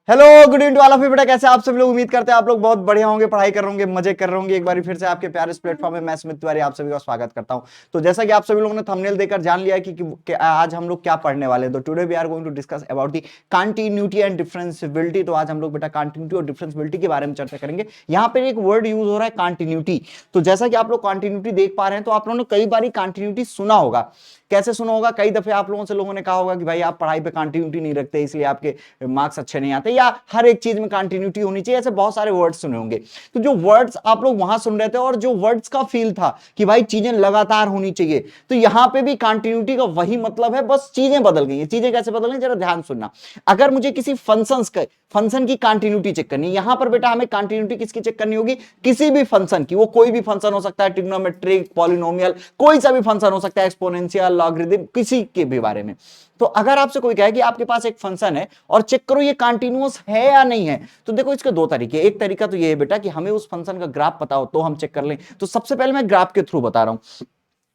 Hello good evening to all of you. बेटा कैसे आप सब लोग? उम्मीद करते हैं आप लोग बहुत बढ़िया होंगे, पढ़ाई कर रहे होंगे, मजे कर रहे होंगे। एक बार फिर से आपके प्यारे इस प्लेटफॉर्म में मैं स्मित तिवारी आप सभी का स्वागत करता हूं। तो जैसा कि आप सभी लोगों ने थंबनेल देखकर जान लिया है कि आज हम लोग क्या पढ़ने वाले हैं। तो today we are going to discuss about the continuity and differentiability. तो आज हम लोग बेटा कंटिन्यूटी और डिफरेंशियबिलिटी के बारे में चर्चा करेंगे। यहाँ पे एक वर्ड यूज हो रहा है कंटिन्यूटी। तो जैसा कि आप लोग कंटिन्यूटी देख पा रहे हैं, तो आप लोगों ने कई बार कंटिन्यूटी सुना होगा। कैसे सुना होगा? कई दफे आप लोगों ने कहा होगा कि भाई आप पढ़ाई पे कंटिन्यूटी नहीं रखते, इसलिए आपके मार्क्स अच्छे नहीं आते, या हर एक चीज में कंटिन्यूटी होनी चाहिए। ऐसे बहुत सारे वर्ड्स सुने होंगे। तो जो वर्ड्स आप लोग वहां सुन रहे थे और जो वर्ड्स का फील था कि भाई चीजें लगातार होनी चाहिए, तो यहां पे भी कंटिन्यूटी का वही मतलब है, बस चीजें बदल गई हैं। चीजें कैसे बदल गई जरा ध्यान सुनना। अगर मुझे किसी फंक्शन की कंटिन्यूटी चेक करनी है, यहां पर बेटा हमें कंटिन्यूटी किसकी चेक करनी होगी? किसी भी फंक्शन की। वो कोई भी फंक्शन हो सकता है, ट्रिग्नोमेट्रिक, पॉलिनोमियल, कोई सा भी फंक्शन हो सकता है, एक्सपोनेंशियल, लॉगरिथम, किसी के भी बारे में। तो अगर आपसे कोई कहे कि आपके पास एक फंक्शन है और चेक करो ये कंटिन्यूअस है या नहीं है, तो देखो इसके दो तरीके। एक तरीका तो ये है बेटा कि हमें उस फंक्शन का ग्राफ पता हो तो हम चेक कर लें। तो सबसे पहले मैं ग्राफ के थ्रू बता रहा हूं।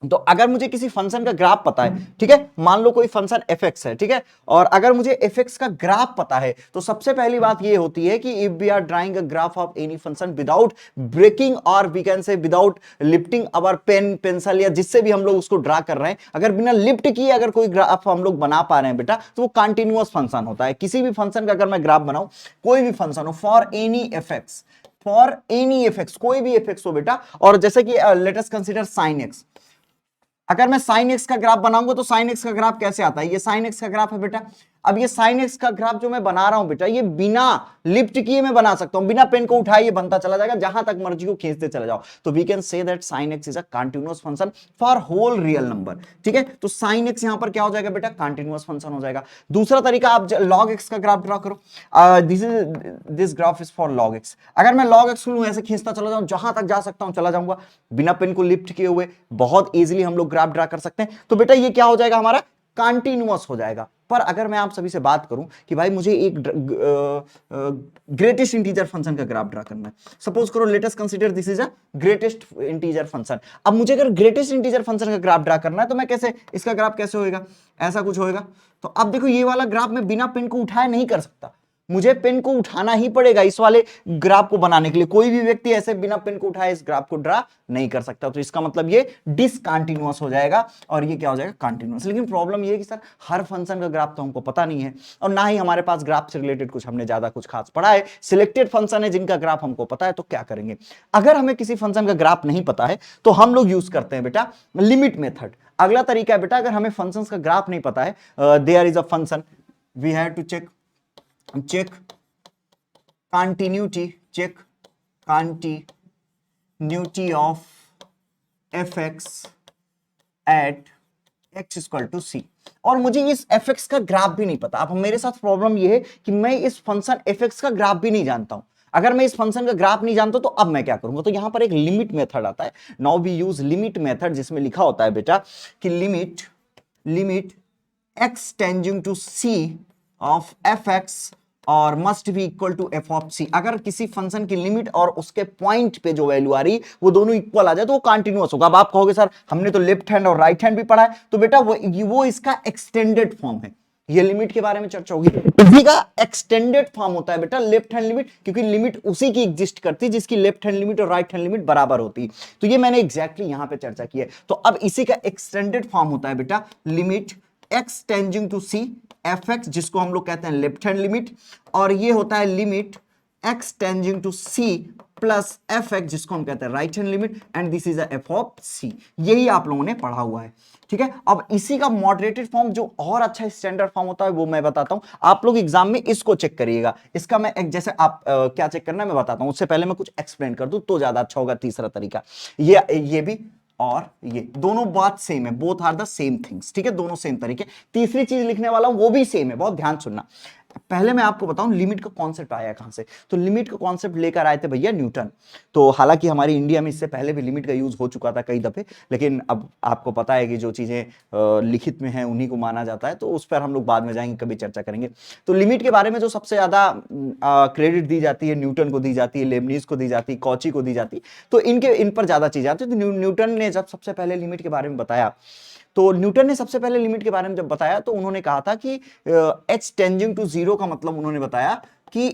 तो अगर मुझे किसी फंक्शन का ग्राफ पता है, ठीक है, मान लो कोई फंक्शन fx है, ठीक है, और अगर मुझे fx का ग्राफ पता है, तो सबसे पहली बात ये होती है कि if we are drawing a graph of any function without breaking, और we can say without lifting our pen, pencil, या जिससे भी हम लोग उसको ड्रा कर रहे हैं, अगर बिना लिफ्ट किए अगर कोई ग्राफ हम लोग बना पा रहे हैं बेटा, तो वो कंटिन्यूअस फंक्शन होता है। किसी भी फंक्शन का अगर मैं ग्राफ बनाऊं, कोई भी फंक्शन हो, फॉर एनी एफ एक्स, कोई भी एफ एक्स हो बेटा, और जैसे कि let us consider sine x. अगर मैं साइन एक्स का ग्राफ बनाऊंगा तो साइन एक्स का ग्राफ कैसे आता है? ये साइन एक्स का ग्राफ है बेटा। अब ये साइन एक्स का ग्राफ जो मैं बना रहा हूं बेटा, ये बिना लिफ्ट किए मैं बना सकता हूं, बिना पेन को उठाए ये बनता चला जाएगा, जहां तक मर्जी को खींचते चले जाओ। तो we can say that sine X is a continuous function for whole real number. ठीक है, तो साइन एक्स यहां पर क्या हो जाएगा बेटा? कंटीन्यूअस फंक्शन हो जाएगा। दूसरा तरीका, आप लॉग एक्स का ग्राफ ड्रॉ करो। This graph is for log x. अगर मैं लॉग एक्स लूं, ऐसे खींचता चला जाऊं, जहां तक जा सकता हूं चला जाऊंगा, बिना पेन को लिफ्ट किए हुए बहुत इजीली हम लोग ग्राफ ड्रा कर सकते हैं। तो बेटा ये क्या हो जाएगा? हमारा कंटीन्यूअस हो जाएगा। पर अगर मैं आप सभी से बात करूं कि भाई मुझे एक ग्रेटेस्ट इंटीजर फंक्शन का ग्राफ ड्रा करना है, सपोज करो let us consider this is a greatest integer function. अब मुझे अगर ग्रेटेस्ट इंटीजर फंक्शन का ग्राफ ड्रा करना है, तो मैं कैसे, इसका ग्राफ कैसे होएगा? ऐसा कुछ होएगा। तो अब देखो ये वाला ग्राफ मैं बिना पेन को उठाए नहीं कर सकता, मुझे पेन को उठाना ही पड़ेगा इस वाले ग्राफ को बनाने के लिए। कोई भी व्यक्ति ऐसे बिना पेन को उठाए इस ग्राफ को ड्रा नहीं कर सकता। तो इसका मतलब ये डिसकंटीन्यूअस हो जाएगा और ये क्या हो जाएगा? कंटीन्यूअस। लेकिन प्रॉब्लम ये है कि सर हर फंक्शन का ग्राफ तो हमको पता नहीं है, और ना ही हमारे पास ग्राफ से रिलेटेड कुछ हमने ज्यादा कुछ खास पढ़ा है। सिलेक्टेड फंक्शन है जिनका ग्राफ हमको पता है, तो क्या करेंगे? अगर हमें किसी फंक्शन का ग्राफ नहीं पता है, तो हम लोग यूज करते हैं बेटा लिमिट मेथड। अगला तरीका है बेटा, अगर हमें फंक्शन का ग्राफ नहीं पता है, there is a function, we have to check continuity of fx at x equal to c, और मुझे इस fx का ग्राफ भी नहीं पता। अब मेरे साथ प्रॉब्लम ये है कि मैं इस फंक्शन fx का ग्राफ भी नहीं जानता हूं। अगर मैं इस फंक्शन का ग्राफ नहीं जानता तो अब मैं क्या करूंगा? तो यहां पर एक लिमिट मेथड आता है। Now we use limit method, जिसमें लिखा होता है बेटा कि limit x tending to c of fx और must be equal to F of C. अगर किसी फंक्शन की लिमिट और उसके पॉइंट पे जो वैल्यू आ रही वो दोनों इक्वल आ जाए, तो वो कंटीन्यूअस होगा। अब आप कहोगे सर हमने तो लेफ्ट हैंड और राइट हैंड भी पढ़ा है, तो बेटा वो इसका एक्सटेंडेड फॉर्म है। ये लिमिट के बारे में चर्चा होगी। इसी का एक्सटेंडेड फॉर्म होता है बेटा लेफ्ट हैंड लिमिट, क्योंकि लिमिट उसी की एग्जिस्ट करती है जिसकी लेफ्ट हैंड लिमिट और राइट हैंड लिमिट बराबर होती है। तो ये मैंने एग्जैक्टली यहां पे चर्चा की है। तो अब इसी का एक्सटेंडेड फॉर्म होता है बेटा limit x tending to c fx, जिसको हम लोग कहते हैं लेफ्ट हैंड लिमिट, और ये होता है limit x tending to c plus fx, जिसको हम कहते हैं right hand limit, and this is f of c। यही आप लोगों ने पढ़ा हुआ है। ठीक है, अब इसी का मॉडरेटेड फॉर्म जो और अच्छा स्टैंडर्ड फॉर्म होता है वो मैं बताता हूं। आप लोग एग्जाम में इसको चेक करिएगा। इसका मैं जैसे आप क्या चेक करना है मैं बताता हूं, उससे पहले मैं कुछ एक्सप्लेन कर दूं तो ज्यादा अच्छा होगा। तीसरा तरीका ये भी और ये दोनों बात सेम है, both are the same things. ठीक है, दोनों सेम तरीके। तीसरी चीज लिखने वाला हूं वो भी सेम है, बहुत ध्यान सुनना। पहले मैं आपको बताऊं लिमिट का कॉन्सेप्ट आया कहां से। तो लिमिट का कॉन्सेप्ट लेकर आए थे भैया न्यूटन। तो हालांकि हमारी इंडिया में इससे पहले भी लिमिट का यूज हो चुका था कई दफे, लेकिन अब आपको पता है कि जो चीजें लिखित में है उन्हीं को माना जाता है, तो उस पर हम लोग बाद में जाएंगे, कभी चर्चा करेंगे। तो लिमिट के बारे में जो सबसे ज्यादा क्रेडिट दी जाती है, न्यूटन को दी जाती है, लेबनीज को दी जाती है, कॉची को दी जाती है, तो इन पर ज्यादा चीजें आती है। तो न्यूटन ने जब सबसे पहले लिमिट के बारे में बताया, तो न्यूटन ने सबसे पहले लिमिट के बारे में जब बताया, तो उन्होंने कहा था कि h टेंजिंग टू जीरो का मतलब उन्होंने बताया कि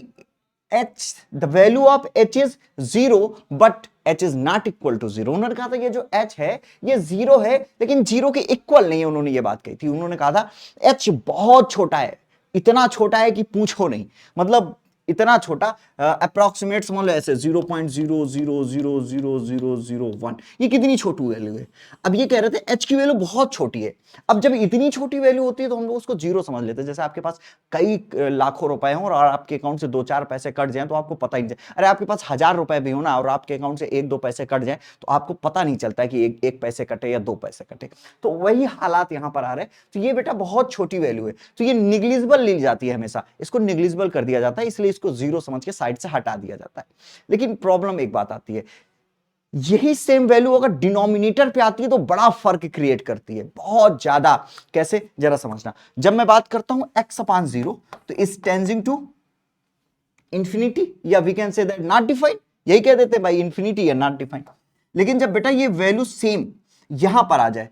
h, the value of h is 0 but h is not equal to 0। उन्होंने कहा था ये जो h है ये 0 है लेकिन 0 के इक्वल नहीं है। उन्होंने ये बात कही थी, उन्होंने कहा था h बहुत छोटा है, इतना छोटा है कि पूछो नहीं, मतलब इतना छोटा, अप्रोक्सीमेट समझ लो ऐसे 0.00000001, ये कितनी छोटी वैल्यू है। अब ये कह रहे थे h की वैल्यू बहुत छोटी है। अब जब इतनी छोटी वैल्यू होती है तो हम लोग उसको जीरो समझ लेते हैं। जैसे आपके पास कई लाखों रुपए हों और आपके अकाउंट से 2-4 पैसे कट जाएं तो आपको पता ही नहीं चलता। अरे आपके पास 1000 रुपए भी हो ना और आपके अकाउंट से 1-2 पैसे कट जाए तो आपको पता नहीं चलता कि एक पैसे कटे या 2 पैसे कटे। तो वही हालात यहां पर आ रहे हैं। तो ये बेटा बहुत छोटी वैल्यू है, तो ये निग्लिजिबल ली जाती है, हमेशा इसको निग्लिजिबल कर दिया जाता है, इसलिए इसको जीरो समझ के साइड से हटा दिया जाता है। लेकिन प्रॉब्लम एक बात आती है, यही सेम वैल्यू अगर डिनोमिनेटर पे आती है तो बड़ा फर्क क्रिएट करती है, बहुत ज्यादा। कैसे, जरा समझना। जब मैं बात करता हूं x अपान 0 तो इज टेंजिंग टू इंफिनिटी, या we can say that not defined, यही कह देते हैं भाई इंफिनिटी या नॉट डिफाइंड। लेकिन जब बेटा ये वैल्यू सेम यहां पर आ जाए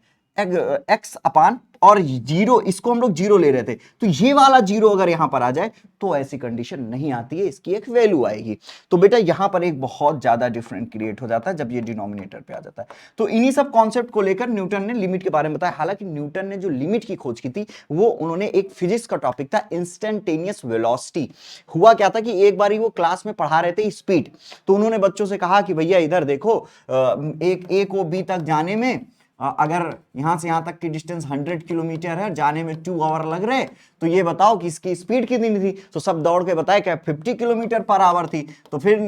x अपान और जीरो, इसको हम लोग जीरो ले रहे थे, तो ये वाला जीरो अगर यहां पर आ जाए तो ऐसी कंडीशन नहीं आती है, इसकी एक वैल्यू आएगी। तो बेटा यहां पर एक बहुत ज्यादा डिफरेंट क्रिएट हो जाता है जब ये डिनोमिनेटर पे आ जाता है। तो इन्हीं सब कॉन्सेप्ट को लेकर न्यूटन ने लिमिट के बारे में बताया। हालांकि न्यूटन ने जो लिमिट की खोज की थी वो उन्होंने एक फिजिक्स का टॉपिक था इंस्टेंटेनियस वेलोसिटी। हुआ क्या था कि एक बार वो क्लास में पढ़ा रहे थे स्पीड, तो उन्होंने बच्चों से कहा कि भैया इधर देखो, एक ए को बी तक जाने में अगर यहां से यहां तक की डिस्टेंस 100 किलोमीटर है, जाने में 2 आवर लग रहे, तो ये बताओ कि इसकी स्पीड कितनी थी। तो सब दौड़ के बताए क्या 50 किलोमीटर पर आवर थी। तो फिर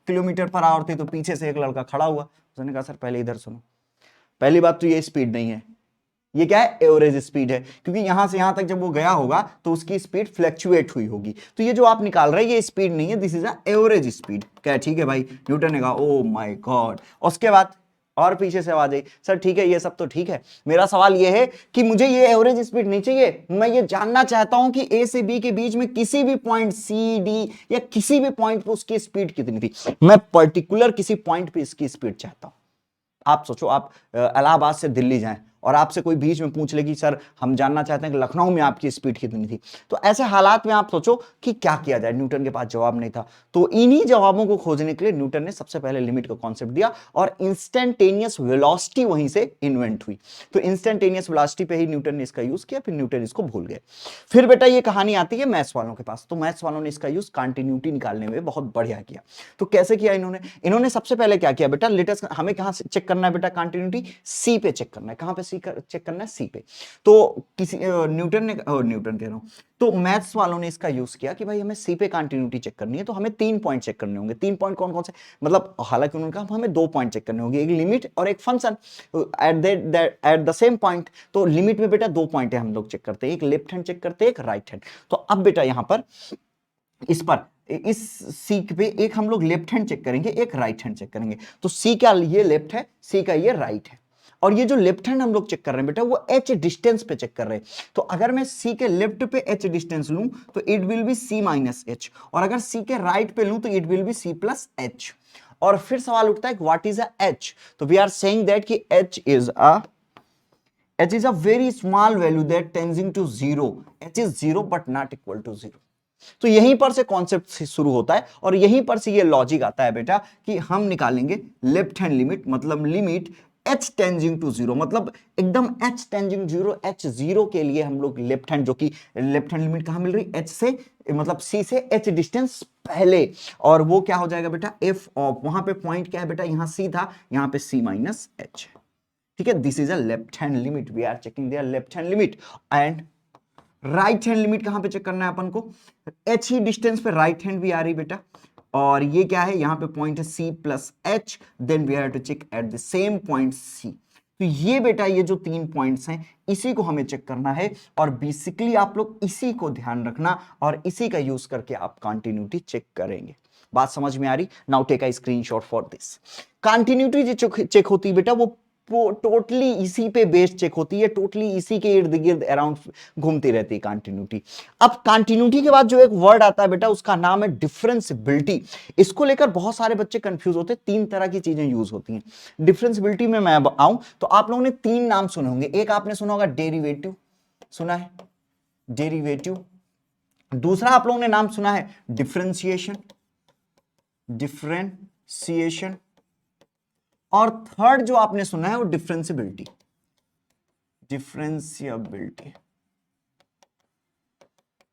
किलोमीटर पर आवर थी, तो पीछे से एक लड़का खड़ा हुआ, उसने कहा सर पहले इधर सुनो, पहली बात तो ये स्पीड नहीं है, ये क्या है, एवरेज स्पीड है, क्योंकि यहां से यहां तक जब वो गया होगा तो उसकी स्पीड फ्लक्चुएट हुई होगी। तो ये जो आप निकाल रहे हैं ये स्पीड नहीं है, this is a average speed. क्या ठीक है भाई, न्यूटन ने कहा ओ माय गॉड। उसके बाद और पीछे से आवाज आई, सर ठीक है ये सब तो ठीक है, मेरा सवाल ये है कि मुझे ये एवरेज स्पीड नहीं चाहिए, मैं ये जानना चाहता हूं कि ए से बी के बीच में किसी भी पॉइंट सी डी या किसी भी पॉइंट पे उसकी स्पीड कितनी थी। मैं पर्टिकुलर किसी पॉइंट पे इसकी स्पीड चाहता हूं। आप सोचो, आप इलाहाबाद से दिल्ली जाएं और आपसे कोई बीच में पूछ ले कि सर हम जानना चाहते हैं कि लखनऊ में आपकी स्पीड कितनी थी, तो ऐसे हालात में आप सोचो कि क्या किया जाए। न्यूटन के पास जवाब नहीं था, तो इन्हीं जवाबों को खोजने के लिए न्यूटन ने सबसे पहले लिमिट का कॉन्सेप्ट दिया और इंस्टेंटेनियस वेलोसिटी वहीं से इन्वेंट हुई। तो इंस्टेंटेनियस वेलोसिटी पे ही न्यूटन ने इसका यूज किया, फिर न्यूटन इसको भूल गए। फिर बेटा ये कहानी आती है मैथ्स वालों के पास, तो मैथ्स वालों ने इसका यूज कंटिन्यूटी निकालने में बहुत बढ़िया किया। तो कैसे किया इन्होंने सबसे पहले क्या किया बेटा, लेटेस्ट हमें कहां से चेक करना है बेटा, कंटिन्यूटी सी पे चेक करना है। कहां पे सी चेक करना है, सी पे। तो किसी न्यूटन कह रहा हूं, तो मैथ्स वालों ने इसका यूज किया कि भाई हमें सी पे कंटिन्यूटी चेक करनी है, तो हमें 3 पॉइंट चेक करने होंगे। 3 पॉइंट कौन कौन से, मतलब हालांकि उन्होंने कहा हमें 2 पॉइंट चेक करने होंगे, एक लिमिट और एक function at the same point. तो लिमिट में बेटा 2 पॉइंट है, हम लोग चेक करते हैं, एक लेफ्ट हैंड चेक करते हैं, एक राइट हैंड। तो अब बेटा यहां पर इस सीक पे एक हम लोग लेफ्ट हैंड चेक करेंगे, एक राइट हैंड चेक करेंगे। तो सी का ये लेफ्ट है, सी का ये राइट है, और ये जो लेफ्ट हैंड हम लोग चेक कर रहे हैं बेटा वो एच डिस्टेंस पे चेक कर रहे हैं। तो अगर मैं सी के लेफ्ट पे एच डिस्टेंस लूं तो it will be C minus H, और अगर सी के राइट पे लूं तो it will be C plus H. और फिर सवाल उठता है व्हाट इज अ एच, तो वी आर सेइंग दैट कि h is a very small value that tending to zero, h is zero but not equal to zero। तो यहीं पर से कॉन्सेप्ट शुरू होता है और यहीं पर से ये लॉजिक आता है बेटा कि हम निकालेंगे लेफ्ट हैंड लिमिट, मतलब limit h tending to zero, मतलब एकदम h tending zero, h zero के लिए हम लोग लेफ्ट हैंड, जो कि लेफ्ट हैंड लिमिट कहां मिल रही, h से, मतलब c से h डिस्टेंस पहले, और वो क्या हो जाएगा बेटा f ऑफ, वहां पे पॉइंट क्या है बेटा, यहां c था, यहां पे c माइनस h है। ठीक है, this is a left hand limit, we are checking there left hand limit. And right hand limit कहां पे चेक करना है अपन को, h ही डिस्टेंस पे राइट हैंड भी आ रही बेटा, और ये क्या है, यहां पे पॉइंट है c plus H, then we have to check at the same point c। तो ये बेटा ये जो 3 पॉइंट्स हैं इसी को हमें चेक करना है, और बेसिकली आप लोग इसी को ध्यान रखना और इसी का यूज करके आप कंटिन्यूटी चेक करेंगे। बात समझ में आ रही, now take a screenshot for this. Continuity जो चेक होती है बेटा वो टोटली इसी पे बेस्ड चेक होती है, टोटली इसी के इर्द गिर्द अराउंड घूमती रहती है कंटिन्यूटी। अब कंटिन्यूटी के बाद जो एक वर्ड आता है बेटा उसका नाम है डिफरेंशियबिलिटी। इसको लेकर बहुत सारे बच्चे कंफ्यूज होते हैं, 3 तरह की चीजें यूज होती हैं डिफरेंशियबिलिटी में। मैं आऊं तो आप लोगों ने 3 नाम सुने होंगे, एक आपने सुना होगा डेरिवेटिव, सुना है डेरिवेटिव, दूसरा आप लोगों ने नाम सुना है डिफरेंशिएशन, डिफरेंशिएशन, और थर्ड जो आपने सुना है वो डिफरेंशियबिलिटी, डिफरेंशियबिलिटी।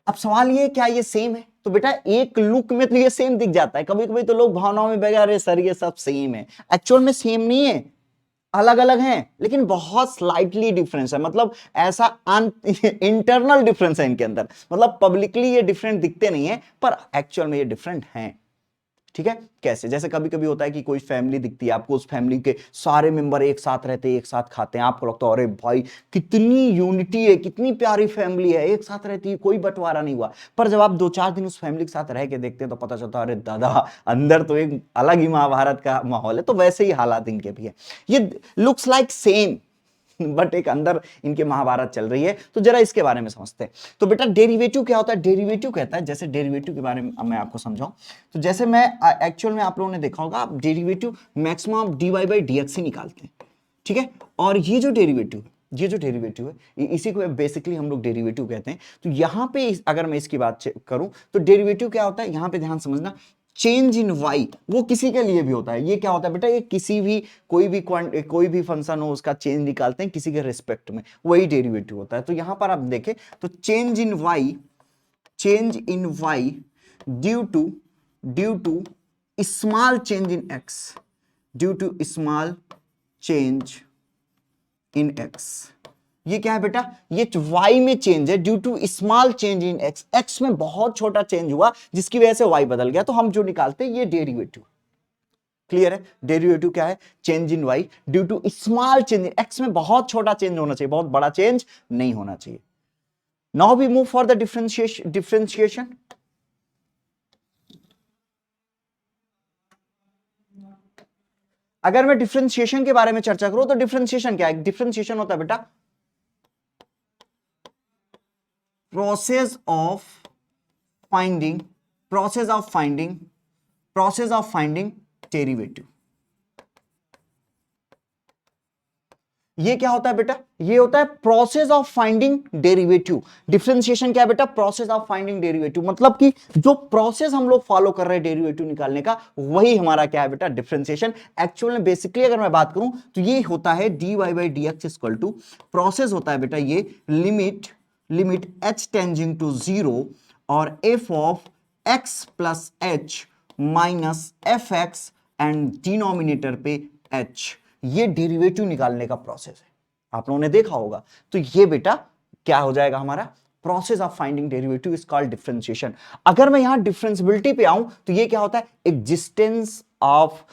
अब सवाल ये क्या ये सेम है? तो बेटा एक लुक में तो ये सेम दिख जाता है, कभी कभी तो लोग भावनाओं में बह अरे सर ये सब सेम है, एक्चुअल में सेम नहीं है, अलग अलग हैं, लेकिन बहुत स्लाइटली डिफरेंस है, मतलब ऐसा इंटरनल डिफरेंस है इनके अंदर, मतलब पब्लिकली ये डिफरेंट दिखते नहीं है पर एक्चुअल में ये डिफरेंट हैं। ठीक है, कैसे? जैसे कभी कभी होता है कि कोई फैमिली दिखती है आपको, उस फैमिली के सारे मेंबर एक साथ रहते हैं, एक साथ खाते हैं, आपको लगता है अरे भाई कितनी यूनिटी है, कितनी प्यारी फैमिली है, एक साथ रहती है, कोई बंटवारा नहीं हुआ। पर जब आप 2-4 दिन उस फैमिली के साथ रह के देखते हैं तो पता चलता है अरे दादा अंदर तो एक अलग ही महाभारत का माहौल है। तो वैसे ही हालात इनके भी है, ये लुक्स लाइक सेम बट एक अंदर इनके महाभारत चल रही है। तो जरा इसके बारे में समझते हैं। तो बेटा डेरिवेटिव क्या होता है? डेरिवेटिव कहता है, जैसे डेरिवेटिव के बारे में मैं आपको समझाऊं तो जैसे मैं एक्चुअल में आप लोगों ने देखा होगा, आप डेरिवेटिव मैक्सिमम आप dy बाई dx ही निकालते हैं। ठीक है, और ये जो डेरिवेटिव है इसी को बेसिकली हम लोग डेरिवेटिव कहते हैं। तो यहां पे अगर मैं इसकी बात करूं तो डेरिवेटिव क्या होता है, यहां पे ध्यान समझना, चेंज इन y वो किसी के लिए भी होता है। ये क्या होता है बेटा, ये किसी भी कोई भी फंक्शन हो उसका चेंज निकालते हैं किसी के रिस्पेक्ट में, वही डेरिवेटिव होता है। तो यहां पर आप देखें तो change in y due to small change in x, due to small change in x, ये क्या है बेटा, ये y में चेंज है due to small change in x, x में बहुत छोटा चेंज हुआ जिसकी वजह से y बदल गया, तो हम जो निकालते हैं ये डेरिवेटिव। क्लियर है? डेरिवेटिव क्या है? Change in y due to small change in x, में बहुत छोटा चेंज होना चाहिए, बहुत बड़ा चेंज नहीं होना चाहिए। Now we move for the differentiation. अगर मैं डिफरेंशिएशन के बारे में चर्चा करूं तो डिफरेंशिएशन क्या है? डिफरेंशिएशन होता है बेटा प्रोसेस ऑफ फाइंडिंग डेरिवेटिव। ये क्या होता है बेटा? ये होता है process of finding derivative. Differentiation क्या है बेटा? प्रोसेस ऑफ फाइंडिंग डेरिवेटिव, मतलब कि जो प्रोसेस हम लोग फॉलो कर रहे हैं डेरिवेटिव निकालने का, वही हमारा क्या है बेटा? डिफरेंशिएशन। एक्चुअल में बेसिकली अगर मैं बात करूं तो ये होता है dy by dx equal to, process होता है बेटा ये लिमिट h टेंजिंग टू 0 और f of x plus h minus F x and denominator पे h, ये डेरिवेटिव निकालने का प्रोसेस है, आप लोगों ने देखा होगा। तो ये बेटा क्या हो जाएगा हमारा? Process of finding derivative is called differentiation. अगर मैं यहां डिफरेंशियबिलिटी पे आऊं तो ये क्या होता है? एग्जिस्टेंस ऑफ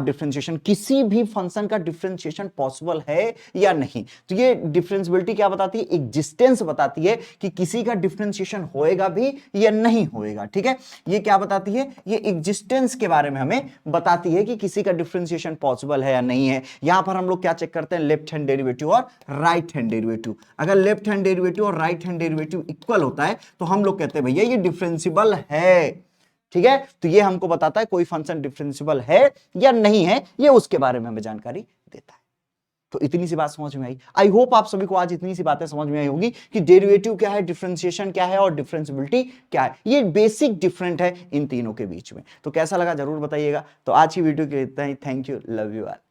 डिफरेंशिएशन, किसी भी फंक्शन का डिफरेंशिएशन पॉसिबल है या नहीं। तो ये डिफरेंशियबिलिटी क्या बताती है? एग्जिस्टेंस बताती है कि किसी का डिफरेंशिएशन होएगा भी या नहीं होएगा। ठीक है, ये क्या बताती है? ये एग्जिस्टेंस के बारे में हमें बताती है कि किसी का डिफरेंशिएशन पॉसिबल है या नहीं है। यहां पर हम लोग क्या चेक करते हैं? लेफ्ट हैंड डेरिवेटिव और राइट हैंड डेरिवेटिव। अगर लेफ्ट हैंड डेरिवेटिव और राइट हैंड डेरिवेटिव इक्वल होता है तो हम लोग कहते हैं भैया ये डिफरेंशिएबल है। ठीक है, तो ये हमको बताता है कोई फंक्शन डिफरेंशिएबल है या नहीं है, ये उसके बारे में हमें जानकारी देता है। तो इतनी सी बात समझ में आई। आई होप आप सभी को आज इतनी सी बातें समझ में आई होगी कि डेरिवेटिव क्या है, डिफरेंशिएशन क्या है और डिफरेंशियबिलिटी क्या है। ये बेसिक डिफरेंट है इन तीनों के बीच में। तो कैसा लगा जरूर बताइएगा। तो आज की वीडियो के लिए इतना ही। Thank you, love you all.